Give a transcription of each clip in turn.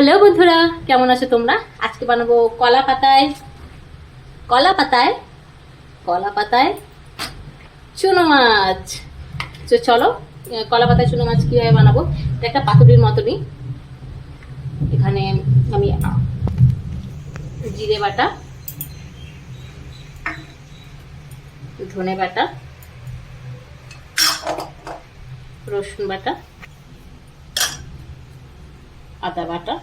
Hello বন্ধুরা, কেমন আছো তোমরা? আজকে বানাবো কলা পাতায় কলা পাতায় কলা পাতায় চুনো মাছ। তো চলো, কলা পাতায় চুনো মাছ কিভাবে বানাবো। এটা একটা পাতুরির মতনই। এখানে আমি জিরে বাটা, ধনে বাটা, রসুন বাটা, আদা বাটা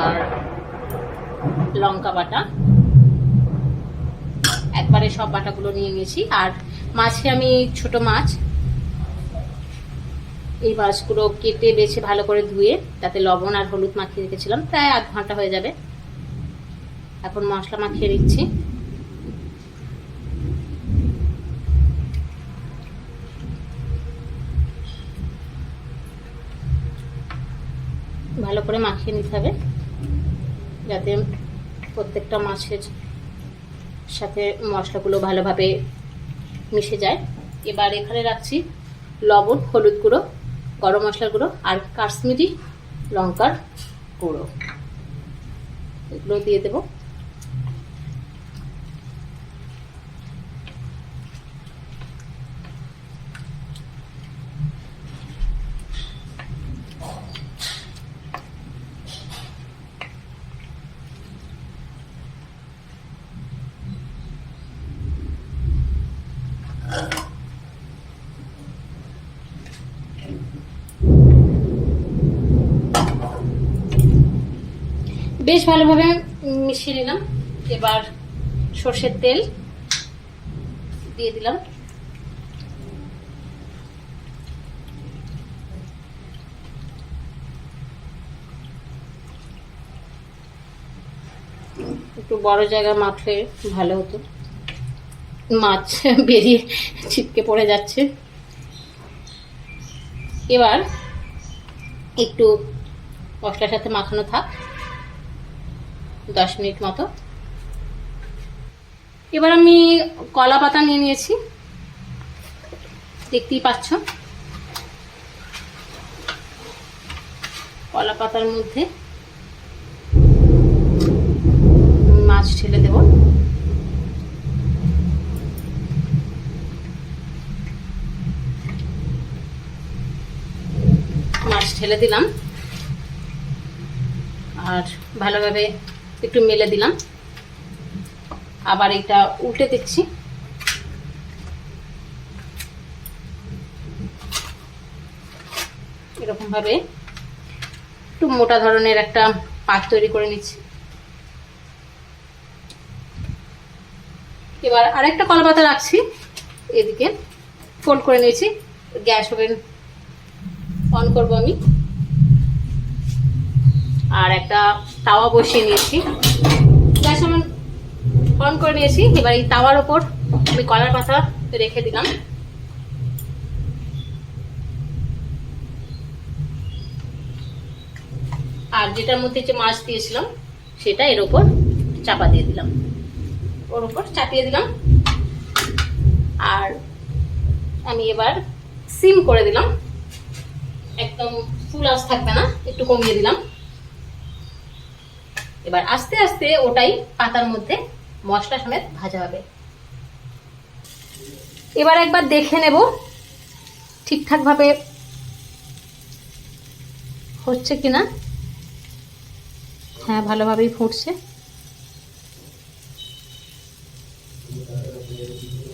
আর লঙ্কা বাটা, একবারে সব বাটাগুলো নিয়ে নিয়েছি। আর মাছে আমি ছোট মাছ, এই মাছগুলো কেটে বেছে ভালো করে ধুয়ে তাতে লবণ আর হলুদ মাখিয়ে রেখেছিলাম, প্রায় আধ ঘন্টা হয়ে যাবে। এখন মশলা মাখিয়ে দিচ্ছি। ভালো করে মাখিয়ে নিতে হবে যাতে প্রত্যেকটা মাছের সাথে মশলাগুলো ভালোভাবে মিশে যায়। এবার এখানে রাখছি লবণ, হলুদ গুঁড়ো, গরম মশলার গুঁড়ো আর কাশ্মীরি লঙ্কার গুঁড়ো, এগুলো দিয়ে দেবো। বেশ ভালোভাবে মিশিয়ে নিলাম। এবার সর্ষের তেল দিয়ে দিলাম। একটু বড় জায়গা মাখলে ভালো হতো, মাছ বেরিয়ে ছিটকে পড়ে যাচ্ছে। এবার একটু মশলার সাথে মাখানো থাক 10 মিনিট মতো। এবার আমি কলা পাতা নিয়ে নিয়েছি, দেখতেই পাচ্ছ। কলা পাতার মধ্যে মাছ ঢেলে দেব। মাছ ঢেলে দিলাম আর ভালোভাবে একটু মেলে দিলাম। আবার এটা উল্টে দিচ্ছি। এরকম ভাবে একটু মোটা ধরনের একটা পাত তৈরি করে নিচ্ছি। এবার আরেকটা কলা পাতা রাখছি, এদিকে ফোল্ড করে নিয়েছি। গ্যাস ওভেন অন করব আমি, আর একটা তাওয়া বসিয়ে নিয়েছি। গ্যাস ওভেন অন করে নিয়েছি। এবার এই তাওয়ার ওপর আমি কলার পাতা রেখে দিলাম। আর যেটার মধ্যে যে মাছ দিয়েছিলাম সেটা এর ওপর চাপা দিয়ে দিলাম, ওর উপর চাপিয়ে দিলাম। আর আমি এবার সিম করে দিলাম, একদম ফুল আঁচ থাকবে না, একটু কমিয়ে দিলাম। এবার আস্তে আস্তে ওটাই পাতার মধ্যে মশলা সমেত ভাজা হবে। এবার একবার দেখে নেব ঠিকঠাক ভাবে হচ্ছে কিনা। হ্যাঁ, ভালোভাবেই ফুটছে।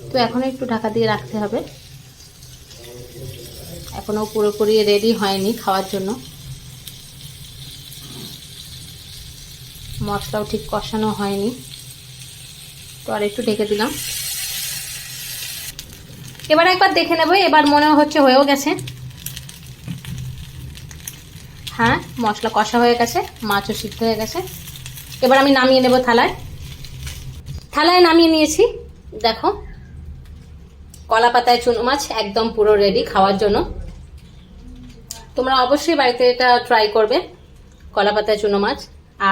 তো এখন একটু ঢাকা দিয়ে রাখতে হবে, এখনো পুরোপুরি রেডি হয়নি খাওয়ার জন্য। মশলাও ঠিক কষানো হয়নি, তো আর একটু ঢেকে দিলাম। এবার একবার দেখে নেব। এবার মনে হচ্ছে হয়েও গেছে। হ্যাঁ, মশলা কষা হয়ে গেছে, মাছও সিদ্ধ হয়ে গেছে। এবার আমি নামিয়ে নেব থালায় নামিয়ে নিয়েছি। দেখো, কলা পাতায় চুনো মাছ একদম পুরো রেডি খাওয়ার জন্য। তোমরা অবশ্যই বাড়িতে এটা ট্রাই করবে, কলা পাতায় চুনো মাছ।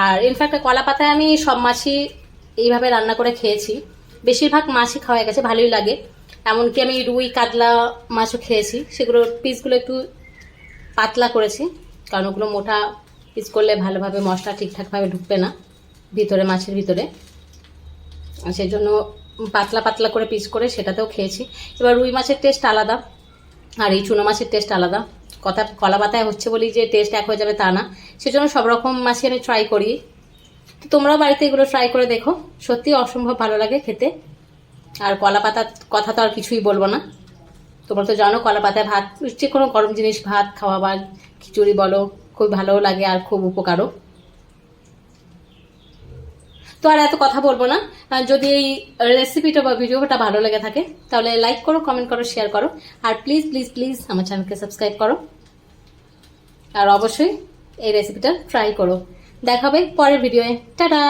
আর ইনফ্যাক্ট কলা পাতায় আমি সব মাছই এইভাবে রান্না করে খেয়েছি, বেশিরভাগ মাছই খাওয়া গেছে, ভালোই লাগে। এমনকি আমি রুই কাতলা মাছও খেয়েছি, সেগুলোর পিসগুলো একটু পাতলা করেছি, কারণ ওগুলো মোটা পিস করলে ভালোভাবে মশলা ঠিকঠাকভাবে ঢুকবে না ভিতরে, মাছের ভিতরে। সেই জন্য পাতলা পাতলা করে পিস করে সেটাতেও খেয়েছি। এবার রুই মাছের টেস্ট আলাদা আর এই চুনো মাছের টেস্ট আলাদা। কলা পাতায় হচ্ছে বলি যে টেস্ট এক হয়ে যাবে তা না, সেজন্য সব রকম মাছই আমি ট্রাই করি। তো তোমরাও বাড়িতে এগুলো ট্রাই করে দেখো, সত্যি অসম্ভব ভালো লাগে খেতে। আর কলা পাতার কথা তো আর কিছুই বলবো না, তোমরা তো জানো কলা পাতায় ভাত, যে কোনো গরম জিনিস ভাত খাওয়া বা খিচুড়ি বলো, খুব ভালো লাগে আর খুব উপকারও। তো আর এত কথা বলবো না। যদি এই রেসিপিটা বা ভিডিওটা ভালো লেগে থাকে তাহলে লাইক করো, কমেন্ট করো, শেয়ার করো, আর প্লিজ প্লিজ প্লিজ আমার চ্যানেলকে সাবস্ক্রাইব করো। আর অবশ্যই এই রেসিপিটা ট্রাই করো। দেখা হবে পরের ভিডিওয়ে। টাটা।